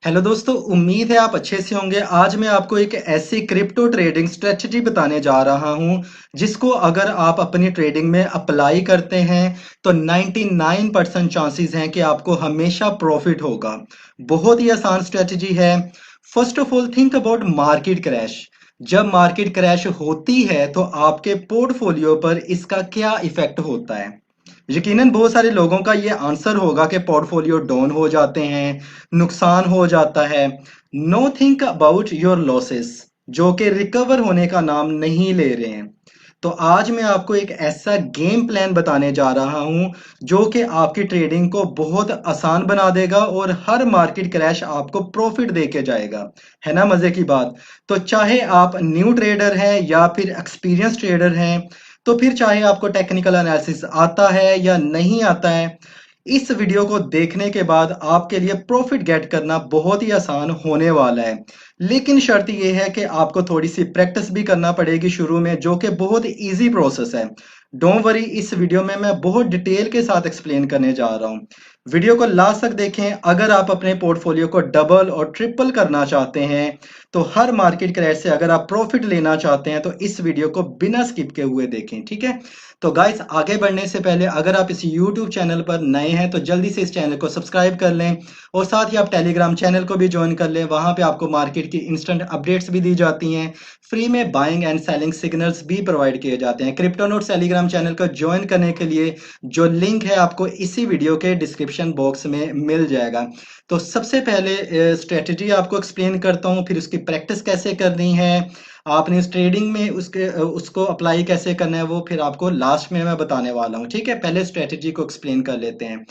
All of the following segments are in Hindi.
हेलो दोस्तों, उम्मीद है आप अच्छे से होंगे। आज मैं आपको एक ऐसी क्रिप्टो ट्रेडिंग स्ट्रेटजी बताने जा रहा हूं जिसको अगर आप अपनी ट्रेडिंग में अप्लाई करते हैं तो 99% चांसेस हैं कि आपको हमेशा प्रॉफिट होगा। बहुत ही आसान स्ट्रेटजी है। First of all think about market crash. जब मार्केट क्रैश होती है तो आपके पोर्टफोलियो पर इसका क्या इफेक्ट होता है। यकीनन बहुत सारे लोगों का ये आंसर होगा कि पोर्टफोलियो डाउन हो जाते हैं, नुकसान हो जाता है। No think about your losses जो कि रिकवर होने का नाम नहीं ले रहे हैं। तो आज मैं आपको एक ऐसा गेम प्लान बताने जा रहा हूं जो कि आपकी ट्रेडिंग को बहुत आसान बना देगा और हर मार्केट क्रैश आपको प्रॉफिट दे के जाएगा। है ना मजे की बात। तो चाहे आप न्यू ट्रेडर हैं या फिर एक्सपीरियंस ट्रेडर हैं, तो फिर चाहे आपको टेक्निकल एनालिसिस आता है या नहीं आता है, इस वीडियो को देखने के बाद आपके लिए प्रॉफिट गेट करना बहुत ही आसान होने वाला है। लेकिन शर्त यह है कि आपको थोड़ी सी प्रैक्टिस भी करना पड़ेगी शुरू में, जो कि बहुत इजी प्रोसेस है। डोंट वरी, इस वीडियो में मैं बहुत डिटेल के साथ एक्सप्लेन करने जा रहा हूँ। वीडियो को लास्ट तक देखें। अगर आप अपने पोर्टफोलियो को डबल और ट्रिपल करना चाहते हैं, तो हर मार्केट क्रैश से अगर आप प्रॉफिट लेना चाहते हैं तो इस वीडियो को बिना स्किप के हुए देखें, ठीक है। तो गाइस, आगे बढ़ने से पहले अगर आप इस YouTube चैनल पर नए हैं तो जल्दी से इस चैनल को सब्सक्राइब कर लें और साथ ही आप टेलीग्राम चैनल को भी ज्वाइन कर लें। वहां पे आपको मार्केट की इंस्टेंट अपडेट्स भी दी जाती हैं। फ्री में बाइंग एंड सेलिंग सिग्नल्स भी प्रोवाइड किए जाते हैं। क्रिप्टो नोट्स टेलीग्राम चैनल को ज्वाइन करने के लिए जो लिंक है आपको इसी वीडियो के डिस्क्रिप्शन बॉक्स में मिल जाएगा। तो सबसे पहले स्ट्रेटजी आपको एक्सप्लेन करता हूँ, फिर उसकी प्रैक्टिस कैसे करनी है, आपने इस ट्रेडिंग में उसको अप्लाई कैसे करना है, वो फिर आपको लास्ट में मैं बताने वाला हूँ, ठीक है। पहले स्ट्रेटजी को एक्सप्लेन कर लेते हैं।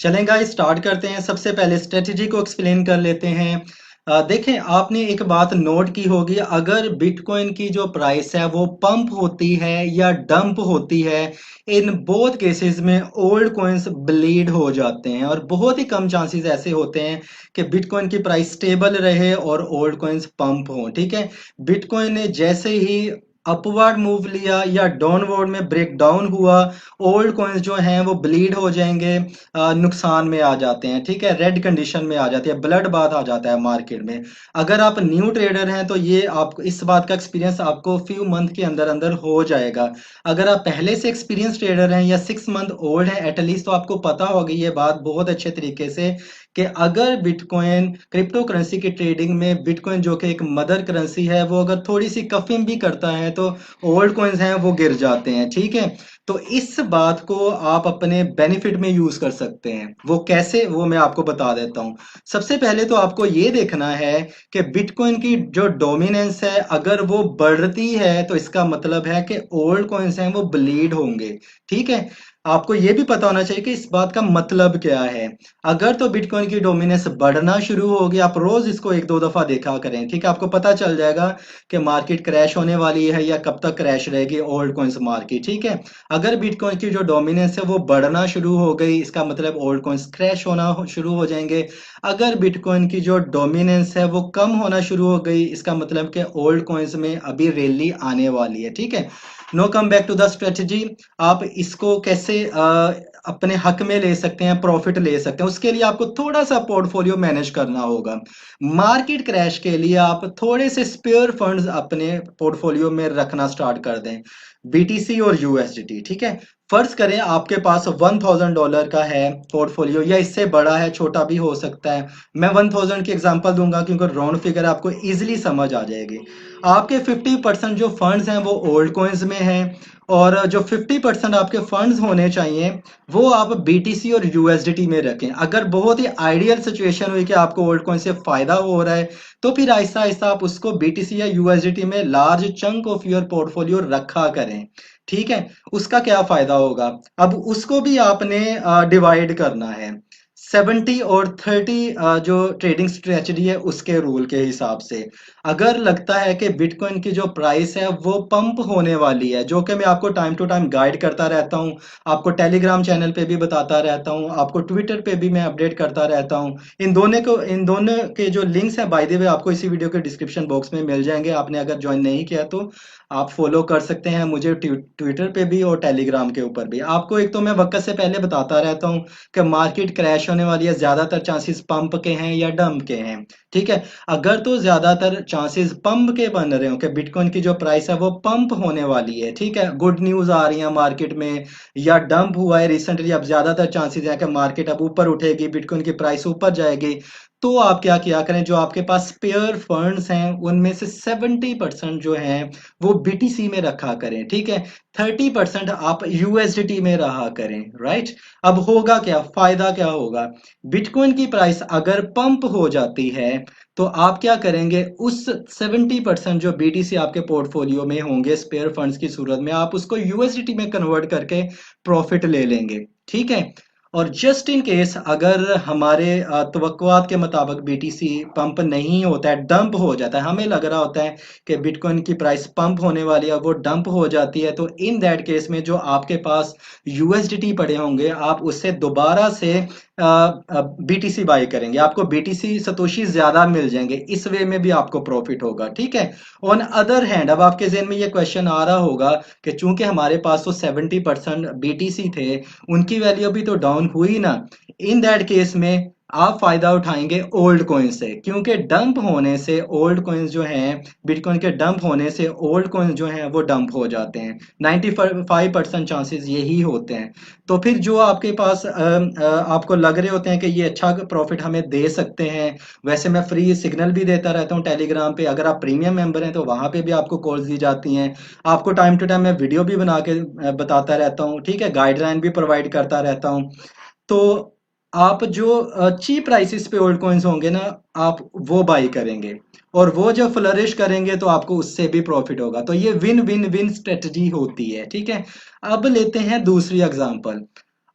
चलेगा, स्टार्ट करते हैं। सबसे पहले स्ट्रेटजी को एक्सप्लेन कर लेते हैं। देखें, आपने एक बात नोट की होगी, अगर बिटकॉइन की जो प्राइस है वो पंप होती है या डंप होती है, इन बोथ केसेस में ओल्ड कॉइन्स ब्लीड हो जाते हैं और बहुत ही कम चांसेस ऐसे होते हैं कि बिटकॉइन की प्राइस स्टेबल रहे और ओल्ड कॉइन्स पंप हो, ठीक है। बिटकॉइन ने जैसे ही अपवर्ड मूव लिया या डाउनवर्ड में ब्रेक डाउन हुआ, ओल्ड कॉइन्स जो हैं वो ब्लीड हो जाएंगे, नुकसान में आ जाते हैं, ठीक है। रेड कंडीशन में आ जाती है, ब्लड बाथ आ जाता है मार्केट में। अगर आप न्यू ट्रेडर हैं तो ये आपको इस बात का एक्सपीरियंस आपको फ्यू मंथ के अंदर अंदर हो जाएगा। अगर आप पहले से एक्सपीरियंस ट्रेडर हैं या 6 मंथ ओल्ड हैं एटलीस्ट, तो आपको पता होगी ये बात बहुत अच्छे तरीके से कि अगर बिटकॉइन क्रिप्टो करेंसी की ट्रेडिंग में बिटकॉइन जो कि एक मदर करेंसी है, वो अगर थोड़ी सी कफिंग भी करता है तो ओल्ड कॉइन्स हैं वो गिर जाते हैं, ठीक है। तो इस बात को आप अपने बेनिफिट में यूज कर सकते हैं। वो कैसे, वो मैं आपको बता देता हूं। सबसे पहले तो आपको ये देखना है कि बिटकॉइन की जो डोमिनेंस है अगर वो बढ़ती है तो इसका मतलब है कि ओल्ड कॉइन्स हैं वो ब्लीड होंगे, ठीक है। आपको ये भी पता होना चाहिए कि इस बात का मतलब क्या है। अगर तो बिटकॉइन की डोमिनेंस बढ़ना शुरू होगी, आप रोज इसको एक दो दफा देखा करें, ठीक है। आपको पता चल जाएगा कि मार्केट क्रैश होने वाली है या कब तक क्रैश रहेगी ओल्ड कॉइन्स मार्केट, ठीक है। अगर बिटकॉइन की जो डोमिनेंस है वो बढ़ना शुरू हो गई, इसका मतलब ओल्ड कॉइन्स क्रैश होना शुरू हो जाएंगे। अगर बिटकॉइन की जो डोमिनेंस है वो कम होना शुरू हो गई, इसका मतलब कि ओल्ड कॉइन्स में अभी रैली आने वाली है, ठीक है। No, come back to the strategy. आप इसको कैसे अपने हक में ले सकते हैं, प्रॉफिट ले सकते हैं, उसके लिए आपको थोड़ा सा पोर्टफोलियो मैनेज करना होगा। मार्केट क्रैश के लिए आप थोड़े से स्पेयर फंड्स अपने पोर्टफोलियो में रखना स्टार्ट कर दें, बीटीसी और यूएसडीटी, ठीक है। फर्ज करें आपके पास $1000 का है पोर्टफोलियो, या इससे बड़ा है, छोटा भी हो सकता है। मैं 1000 की एग्जांपल दूंगा क्योंकि राउंड फिगर आपको इजीली समझ आ जाएगी। आपके 50% जो फंड्स हैं वो ओल्ड कॉइन्स में हैं और जो 50% आपके फंड्स होने चाहिए वो आप बीटीसी और यूएसडीटी में रखें। अगर बहुत ही आइडियल सिचुएशन हुई कि आपको ओल्ड कॉइन से फायदा हो रहा है, तो फिर आहिस्ता आहिस्ता आप उसको बीटीसी या यूएसडीटी में large chunk of your portfolio रखा करें, ठीक है। उसका क्या फायदा होगा, अब उसको भी आपने डिवाइड करना है 70 और 30, जो ट्रेडिंग स्ट्रेटजी है उसके रूल के हिसाब से। अगर लगता है कि बिटकॉइन की जो प्राइस है वो पंप होने वाली है, जो कि मैं आपको टाइम टू टाइम गाइड करता रहता हूं, आपको टेलीग्राम चैनल पे भी बताता रहता हूं, आपको ट्विटर पे भी मैं अपडेट करता रहता हूं। इन दोनों के जो लिंक्स हैं बाय द वे आपको इसी वीडियो के डिस्क्रिप्शन बॉक्स में मिल जाएंगे, आपने अगर ज्वाइन नहीं किया तो आप फॉलो कर सकते हैं मुझे ट्विटर पे भी और टेलीग्राम के ऊपर भी। आपको एक तो मैं वक्त से पहले बताता रहता हूँ कि मार्केट क्रैश होने वाली है, ज्यादातर चांसेस पंप के हैं या डंप के हैं। ठीक है, अगर तो ज्यादातर चांसेस पंप के बन रहे हो कि बिटकॉइन की जो प्राइस है वो पंप होने वाली है, ठीक है, गुड न्यूज आ रही है मार्केट में, या डंप हुआ है रिसेंटली, अब ज्यादातर चांसेस है कि मार्केट अब ऊपर उठेगी, बिटकॉइन की प्राइस ऊपर जाएगी, तो आप क्या किया करें, जो आपके पास स्पेयर फंड्स हैं उनमें से 70% जो हैं वो बीटीसी में रखा करें, ठीक है, 30% आप यूएसडीटी में रहा करें, राइट। अब होगा क्या, फायदा क्या होगा, बिटकॉइन की प्राइस अगर पंप हो जाती है तो आप क्या करेंगे, उस 70% जो बीटीसी आपके पोर्टफोलियो में होंगे स्पेयर फंड्स की सूरत में, आप उसको यूएसडीटी में कन्वर्ट करके प्रॉफिट ले लेंगे, ठीक है। और जस्ट इन केस अगर हमारे तवक्कुआत के मुताबिक बीटीसी पंप नहीं होता है, डंप हो जाता है, हमें लग रहा होता है कि बिटकॉइन की प्राइस पंप होने वाली है, वो डंप हो जाती है, तो इन दैट केस में जो आपके पास यूएसडीटी पड़े होंगे आप उससे दोबारा से बीटीसी बाई करेंगे, आपको बीटीसी सतोशी ज्यादा मिल जाएंगे, इस वे में भी आपको प्रॉफिट होगा, ठीक है। ऑन अदर हैंड अब आपके जहन में ये क्वेश्चन आ रहा होगा कि चूंकि हमारे पास तो 70% बीटीसी थे, उनकी वैल्यू भी तो डाउन हुई ना, इन दैट केस में आप फायदा उठाएंगे ओल्ड कॉइन से, क्योंकि डंप होने से ओल्ड कॉइन्स जो हैं, बिटकॉइन के डंप होने से ओल्ड कॉइन्स जो हैं वो डंप हो जाते हैं, 95% चांसेस यही होते हैं। तो फिर जो आपके पास आपको लग रहे होते हैं कि ये अच्छा प्रॉफिट हमें दे सकते हैं, वैसे मैं फ्री सिग्नल भी देता रहता हूँ टेलीग्राम पे, अगर आप प्रीमियम मेंबर हैं तो वहां पे भी आपको कॉल्स दी जाती हैं, आपको टाइम टू टाइम मैं वीडियो भी बना के बताता रहता हूँ, ठीक है, गाइडलाइन भी प्रोवाइड करता रहता हूँ। तो आप जो चीप प्राइसेस पे ओल्ड कॉइन्स होंगे ना, आप वो बाई करेंगे, और वो जब फ्लरिश करेंगे तो आपको उससे भी प्रॉफिट होगा, तो ये विन विन विन स्ट्रेटजी होती है, ठीक है। अब लेते हैं दूसरी एग्जांपल।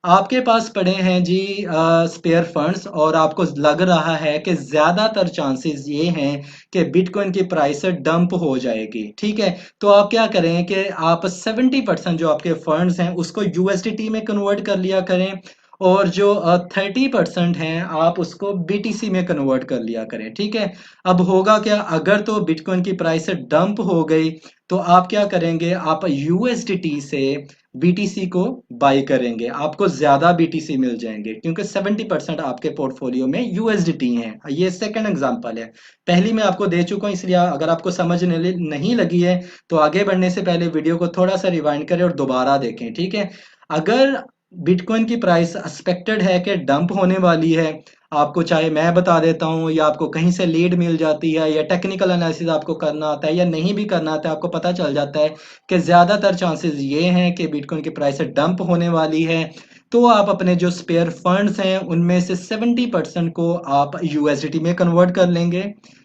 आपके पास पड़े हैं जी स्पेयर फंड्स, और आपको लग रहा है कि ज्यादातर चांसेस ये हैं कि बिटकॉइन की प्राइस डंप हो जाएगी, ठीक है। तो आप क्या करें कि आप 70% जो आपके फंड्स हैं उसको यूएसडीटी में कन्वर्ट कर लिया करें, और जो 30% हैं आप उसको बीटीसी में कन्वर्ट कर लिया करें, ठीक है। अब होगा क्या, अगर तो बिटकॉइन की प्राइस डंप हो गई तो आप क्या करेंगे, आप यूएसडीटी से बीटीसी को बाई करेंगे, आपको ज्यादा बीटीसी मिल जाएंगे, क्योंकि 70% आपके पोर्टफोलियो में यूएसडीटी हैं। ये सेकंड एग्जांपल है, पहली मैं आपको दे चुका हूं, इसलिए अगर आपको समझ नहीं लगी है तो आगे बढ़ने से पहले वीडियो को थोड़ा सा रिवाइंड करें और दोबारा देखें, ठीक है। अगर बिटकॉइन की प्राइस एक्सपेक्टेड है कि डंप होने वाली है, आपको चाहे मैं बता देता हूँ या आपको कहीं से लीड मिल जाती है या टेक्निकल एनालिसिस आपको करना आता है या नहीं भी करना आता है, आपको पता चल जाता है कि ज्यादातर चांसेस ये हैं कि बिटकॉइन की प्राइस डंप होने वाली है, तो आप अपने जो स्पेयर फंड्स हैं उनमें से 70% को आप यूएसडीटी में कन्वर्ट कर लेंगे,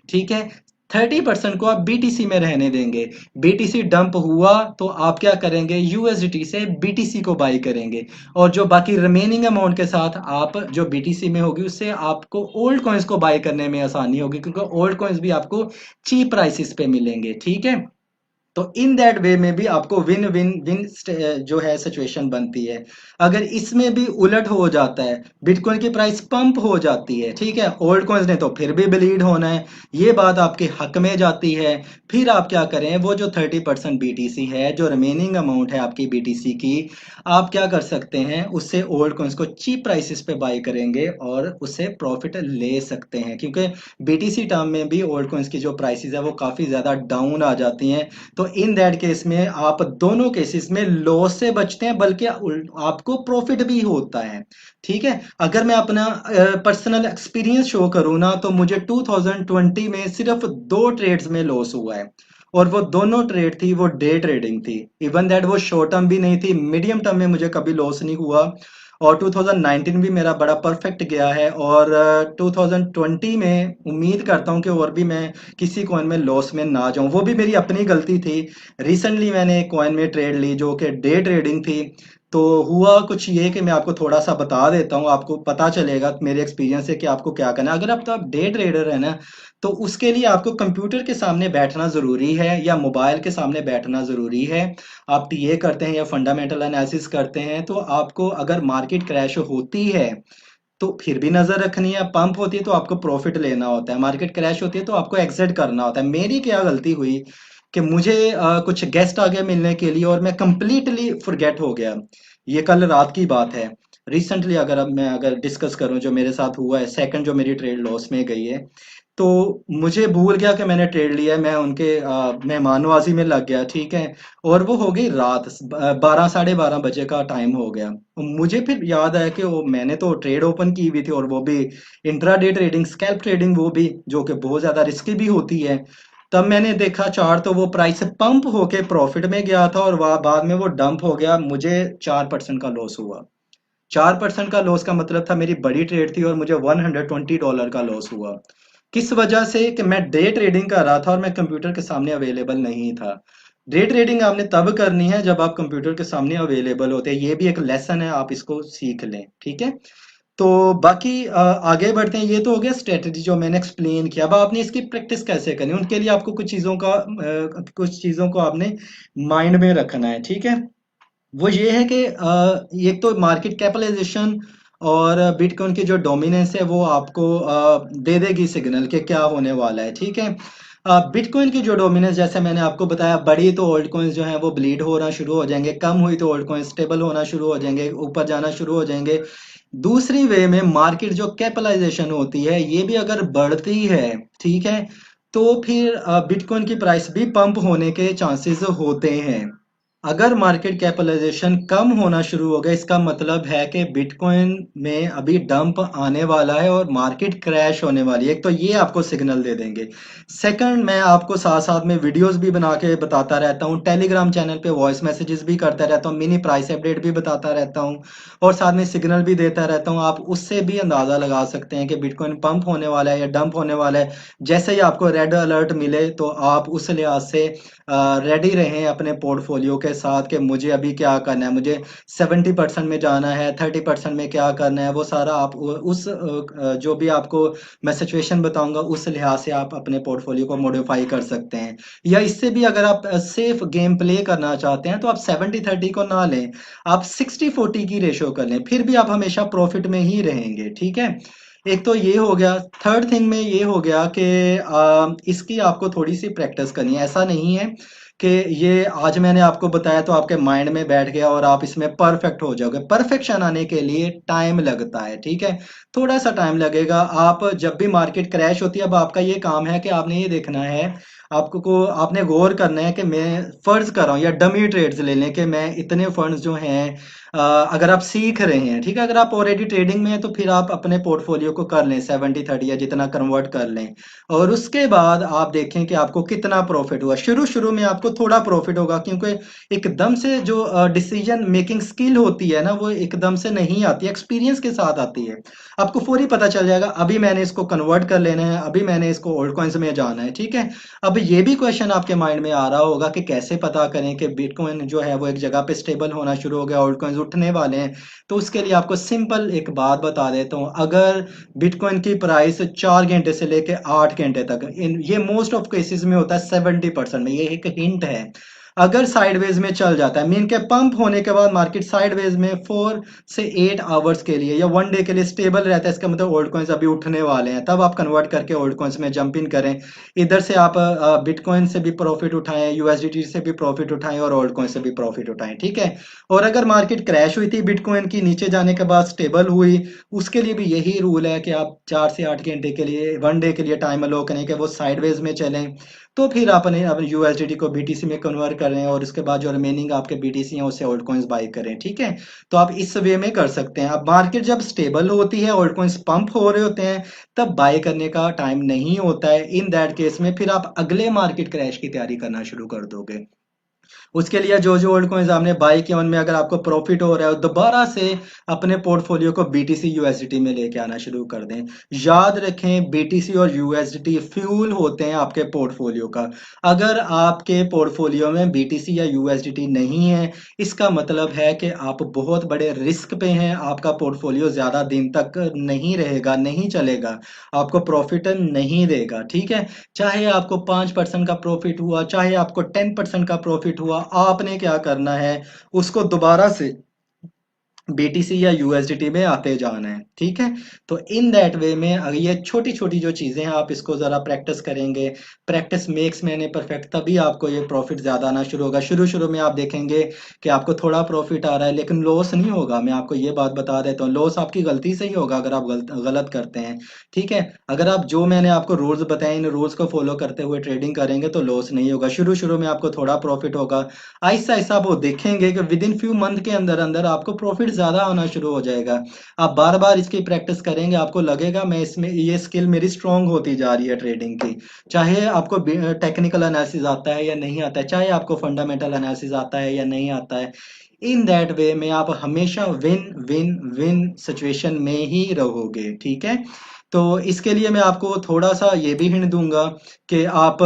ठीक है, 30% को आप बीटीसी में रहने देंगे। बीटीसी डंप हुआ तो आप क्या करेंगे, यूएसडीटी से बीटीसी को बाई करेंगे, और जो बाकी रिमेनिंग अमाउंट के साथ आप जो बीटीसी में होगी उससे आपको ओल्ड कॉइन्स को बाई करने में आसानी होगी, क्योंकि ओल्ड कॉइन्स भी आपको चीप प्राइसेस पे मिलेंगे, ठीक है। तो इन दैट वे में भी आपको विन विन विन जो है सिचुएशन बनती है। अगर इसमें भी उलट हो जाता है, बिटकॉइन की प्राइस पंप हो जाती है, ठीक है, ओल्ड कॉइन्स ने तो फिर भी ब्लीड होना है, ये बात आपके हक में जाती है, फिर आप क्या करें, वो जो 30% बीटीसी है, जो रिमेनिंग अमाउंट है आपकी बीटीसी की, आप क्या कर सकते हैं, उससे ओल्ड कॉइन्स को चीप प्राइसेस पे बाई करेंगे और उससे प्रॉफिट ले सकते हैं, क्योंकि बीटीसी टर्म में भी ओल्ड कॉइन्स की जो प्राइसेस है वो काफी ज्यादा डाउन आ जाती हैं। तो इन दैट केस में आप दोनों केसेस में लॉस से बचते हैं, बल्कि आपको प्रॉफिट भी होता है, ठीक है। अगर मैं अपना पर्सनल एक्सपीरियंस शो करूँ ना, तो मुझे 2020 में सिर्फ 2 ट्रेड्स में लॉस हुआ है, और वो दोनों ट्रेड थी वो डे ट्रेडिंग थी, इवन दैट वो शॉर्ट टर्म भी नहीं थी, मीडियम टर्म में मुझे कभी लॉस नहीं हुआ। और 2019 भी मेरा बड़ा परफेक्ट गया है, और 2020 में उम्मीद करता हूँ कि और भी मैं किसी कॉइन में लॉस में ना जाऊं, वो भी मेरी अपनी गलती थी। रिसेंटली मैंने एक कॉइन में ट्रेड ली जो कि डे ट्रेडिंग थी, तो हुआ कुछ ये कि मैं आपको थोड़ा सा बता देता हूँ, आपको पता चलेगा मेरे एक्सपीरियंस से कि आपको क्या करना है। अगर आप डे ट्रेडर है ना, तो उसके लिए आपको कंप्यूटर के सामने बैठना ज़रूरी है या मोबाइल के सामने बैठना ज़रूरी है। आप टीए करते हैं या फंडामेंटल एनालिसिस करते हैं, तो आपको अगर मार्केट क्रैश होती है तो फिर भी नजर रखनी है, पंप होती है तो आपको प्रॉफिट लेना होता है, मार्केट क्रैश होती है तो आपको एग्जिट करना होता है। मेरी क्या गलती हुई कि मुझे कुछ गेस्ट आ गए मिलने के लिए और मैं कंप्लीटली फॉरगेट हो गया। ये कल रात की बात है। रिसेंटली अगर डिस्कस करूं जो मेरे साथ हुआ है, सेकंड जो मेरी ट्रेड लॉस में गई है, तो मुझे भूल गया कि मैंने ट्रेड लिया है। मैं उनके मेहमानवाजी में लग गया, ठीक है। और वो हो गई रात, 12 साढ़े 12 बजे का टाइम हो गया। मुझे फिर याद आया कि वो मैंने तो ट्रेड ओपन की हुई थी, और वो भी इंट्राडे ट्रेडिंग, स्कैल्प ट्रेडिंग, वो भी जो कि बहुत ज्यादा रिस्की भी होती है। तब मैंने देखा चार्ट, तो वो प्राइस पंप होके प्रॉफिट में गया था और वह बाद में वो डंप हो गया। मुझे 4% का लॉस हुआ। 4% का लॉस का मतलब था मेरी बड़ी ट्रेड थी और मुझे $120 का लॉस हुआ। किस वजह से? कि मैं डे ट्रेडिंग कर रहा था और मैं कंप्यूटर के सामने अवेलेबल नहीं था। डे ट्रेडिंग आपने तब करनी है जब आप कंप्यूटर के सामने अवेलेबल होते हैं। ये भी एक लेसन है, आप इसको सीख लें, ठीक है। तो बाकी आगे बढ़ते हैं। ये तो हो गया स्ट्रेटजी जो मैंने एक्सप्लेन किया। अब आपने इसकी प्रैक्टिस कैसे करनी है, उनके लिए आपको कुछ चीज़ों को आपने माइंड में रखना है, ठीक है। वो ये है कि एक तो मार्केट कैपिटलाइजेशन और बिटकॉइन की जो डोमिनेंस है वो आपको दे देगी सिग्नल कि क्या होने वाला है, ठीक है। बिटकॉइन की जो डोमिनेंस, जैसे मैंने आपको बताया, बड़ी तो ओल्ड कॉइन्स जो हैं वो ब्लीड होना शुरू हो जाएंगे, कम हुई तो ओल्ड कॉइन्स स्टेबल होना शुरू हो जाएंगे, ऊपर जाना शुरू हो जाएंगे। दूसरी वे में मार्केट जो कैपिटलाइजेशन होती है ये भी अगर बढ़ती है, ठीक है, तो फिर बिटकॉइन की प्राइस भी पंप होने के चांसेस होते हैं। अगर मार्केट कैपिटलाइजेशन कम होना शुरू हो गया, इसका मतलब है कि बिटकॉइन में अभी डंप आने वाला है और मार्केट क्रैश होने वाली है। एक तो ये आपको सिग्नल दे देंगे। सेकंड, मैं आपको साथ साथ में वीडियोस भी बना के बताता रहता हूँ, टेलीग्राम चैनल पे वॉइस मैसेजेस भी करता रहता हूँ, मिनी प्राइस अपडेट भी बताता रहता हूँ, और साथ में सिग्नल भी देता रहता हूँ। आप उससे भी अंदाज़ा लगा सकते हैं कि बिटकॉइन पंप होने वाला है या डंप होने वाला है। जैसे ही आपको रेड अलर्ट मिले तो आप उस लिहाज से रेडी रहें अपने पोर्टफोलियो के साथ कि मुझे अभी क्या करना है, मुझे 70% में जाना है, 30% में क्या करना है। वो सारा आप जो भी आपको मैं सिचुएशन बताऊंगा उस लिहाज से आप अपने पोर्टफोलियो को मॉडिफाई कर सकते हैं। या इससे भी अगर आप सेफ गेम प्ले करना चाहते हैं तो आप 70-30 को ना लें, आप 60-40 की रेशो कर लें, फिर भी आप हमेशा प्रॉफिट में ही रहेंगे, ठीक है। एक तो ये हो गया। थर्ड थिंग में ये हो गया कि इसकी आपको थोड़ी सी प्रैक्टिस करनी है। ऐसा नहीं है कि ये आज मैंने आपको बताया तो आपके माइंड में बैठ गया और आप इसमें परफेक्ट हो जाओगे। परफेक्शन आने के लिए टाइम लगता है, ठीक है। थोड़ा सा टाइम लगेगा। आप जब भी मार्केट क्रैश होती है, अब आपका ये काम है कि आपने ये देखना है, आपने गौर करना है कि मैं फर्ज कर रहा हूँ, या डमी ट्रेड्स ले लें कि मैं इतने फंड्स जो हैं, अगर आप सीख रहे हैं, ठीक है, अगर आप ऑलरेडी ट्रेडिंग में हैं तो फिर आप अपने पोर्टफोलियो को कर लें 70-30 या जितना कन्वर्ट कर लें। और उसके बाद आप देखें कि आपको कितना प्रॉफिट हुआ। शुरू शुरू में आपको थोड़ा प्रॉफिट होगा, क्योंकि एकदम से जो डिसीजन मेकिंग स्किल होती है ना, वो एकदम से नहीं आती, एक्सपीरियंस के साथ आती है। आपको फौरी पता चल जाएगा अभी मैंने इसको कन्वर्ट कर लेना है, अभी मैंने इसको ओल्ड कॉइन्स में जाना है, ठीक है। अब ये भी क्वेश्चन आपके माइंड में आ रहा होगा कि कैसे पता करें कि बिटकॉइन जो है वो एक जगह पे स्टेबल होना शुरू हो गया, ओल्ड कॉइन्स उठने वाले हैं। तो उसके लिए आपको सिंपल एक बात बता देता हूँ। अगर बिटकॉइन की प्राइस 4 घंटे से लेके 8 घंटे तक, ये मोस्ट ऑफ केसेस में होता है 70% में, ये एक हिंट है। अगर साइडवेज में चल जाता है, मीन के पंप होने के बाद मार्केट साइडवेज में 4 से 8 आवर्स के लिए या 1 डे के लिए स्टेबल रहता है, इसका मतलब ओल्ड कॉइन्स अभी उठने वाले हैं, तब आप कन्वर्ट करके ओल्ड कॉइन्स में जंप इन करें। इधर से आप बिटकॉइन से भी प्रॉफिट उठाएं, यूएसडीटी से भी प्रॉफिट उठाएं और ओल्ड कॉइन से भी प्रॉफिट उठाएं, ठीक है। और अगर मार्केट क्रैश हुई थी बिटकॉइन की, नीचे जाने के बाद स्टेबल हुई, उसके लिए भी यही रूल है कि आप 4 से 8 घंटे के लिए, 1 डे के लिए टाइम अलो करें कि वो साइडवेज में चलें। तो फिर अपने अपने यूएसडीटी को बीटीसी में कन्वर्ट करें और उसके बाद जो रिमेनिंग आपके बीटीसी हैं उससे ओल्ड कॉइन्स बाई करें, ठीक है। तो आप इस वे में कर सकते हैं। अब मार्केट जब स्टेबल होती है, ओल्ड कॉइन्स पंप हो रहे होते हैं, तब बाय करने का टाइम नहीं होता है। इन दैट केस में फिर आप अगले मार्केट क्रैश की तैयारी करना शुरू कर दोगे। उसके लिए जो जो ओल्ड कॉइन्स आपने बाय किए उनमें अगर आपको प्रॉफिट हो रहा है, दोबारा से अपने पोर्टफोलियो को बीटीसी यूएसडीटी में लेके आना शुरू कर दें। याद रखें, बीटीसी और यूएसडीटी फ्यूल होते हैं आपके पोर्टफोलियो का। अगर आपके पोर्टफोलियो में बीटीसी या यूएसडीटी नहीं है, इसका मतलब है कि आप बहुत बड़े रिस्क पे हैं, आपका पोर्टफोलियो ज्यादा दिन तक नहीं रहेगा, नहीं चलेगा, आपको प्रॉफिट नहीं देगा, ठीक है। चाहे आपको 5% का प्रॉफिट हुआ, चाहे आपको 10% का प्रॉफिट हुआ, आपने क्या करना है, उसको दोबारा से बीटीसी या यूएसडीटी में आते जाना है, ठीक है। तो इन दैट वे में अगर ये छोटी छोटी जो चीज़ें हैं आप इसको ज़रा प्रैक्टिस करेंगे, practice makes man a perfect, तभी आपको ये प्रॉफिट ज़्यादा आना शुरू होगा। शुरू शुरू में आप देखेंगे कि आपको थोड़ा प्रॉफिट आ रहा है लेकिन लॉस नहीं होगा। मैं आपको ये बात बता देता हूँ, लॉस आपकी गलती से ही होगा अगर आप गलत करते हैं, ठीक है। अगर आप जो मैंने आपको रूल्स बताए इन रूल्स को फॉलो करते हुए ट्रेडिंग करेंगे तो लॉस नहीं होगा। शुरू शुरू में आपको थोड़ा प्रॉफिट होगा, आहिस्ता आहिस्ता आप वो देखेंगे कि विद इन फ्यू मंथ के अंदर अंदर आपको प्रॉफिट ज्यादा आना शुरू हो जाएगा। आप बार बार इसकी प्रैक्टिस करेंगे, आपको लगेगा मैं इसमें ये स्किल मेरी स्ट्रांग होती जा रही है ट्रेडिंग की। चाहे आपको टेक्निकल एनालिसिस आता है या नहीं आता है, चाहे आपको फंडामेंटल एनालिसिस आता है या नहीं आता है, इन दैट वे में आप हमेशा विन विन विन सिचुएशन में ही रहोगे, ठीक है। तो इसके लिए मैं आपको थोड़ा सा ये भी हिंट दूंगा कि आप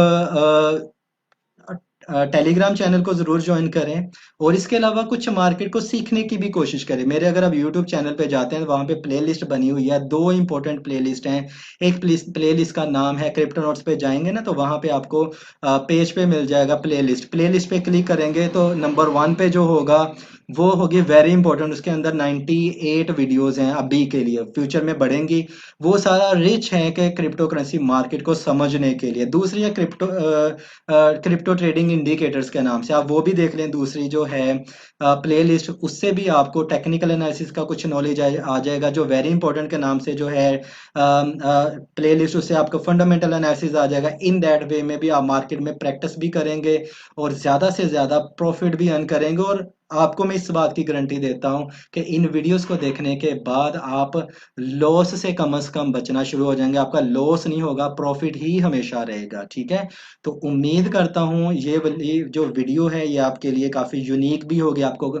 टेलीग्राम चैनल को ज़रूर ज्वाइन करें, और इसके अलावा कुछ मार्केट को सीखने की भी कोशिश करें। मेरे अगर आप यूट्यूब चैनल पे जाते हैं वहाँ पे प्लेलिस्ट बनी हुई है, दो इंपॉर्टेंट प्लेलिस्ट हैं। एक प्लेलिस्ट का नाम है क्रिप्टो नोट्स, पे जाएंगे ना तो वहाँ पे आपको पेज पे मिल जाएगा प्लेलिस्ट। प्लेलिस्ट पे क्लिक करेंगे तो नंबर 1 पे जो होगा वो होगी वेरी इंपॉर्टेंट, उसके अंदर 98 वीडियोस हैं अभी के लिए, फ्यूचर में बढ़ेंगी। वो सारा रिच है कि क्रिप्टो करेंसी मार्केट को समझने के लिए। दूसरी है क्रिप्टो ट्रेडिंग इंडिकेटर्स के नाम से, आप वो भी देख लें। दूसरी जो है प्लेलिस्ट, उससे भी आपको टेक्निकल एनालिसिस का कुछ नॉलेज आ जाएगा। जो वेरी इंपॉर्टेंट के नाम से जो है प्लेलिस्ट, उससे आपको फंडामेंटल एनालिसिस आ जाएगा। इन दैट वे में भी आप मार्केट में प्रैक्टिस भी करेंगे और ज़्यादा से ज़्यादा प्रॉफिट भी अर्न करेंगे। और आपको मैं इस बात की गारंटी देता हूं कि इन वीडियोस को देखने के बाद आप लॉस से कम बचना शुरू हो जाएंगे। आपका लॉस नहीं होगा, प्रॉफिट ही हमेशा रहेगा, ठीक है। तो उम्मीद करता हूँ ये वाली जो वीडियो है ये आपके लिए काफ़ी यूनिक भी होगी, आपको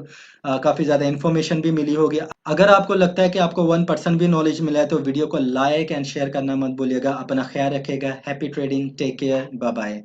काफ़ी ज़्यादा इन्फॉर्मेशन भी मिली होगी। अगर आपको लगता है कि आपको 1% भी नॉलेज मिला है तो वीडियो को लाइक एंड शेयर करना मत भूलिएगा। अपना ख्याल रखिएगा। Happy trading, take care, bye bye.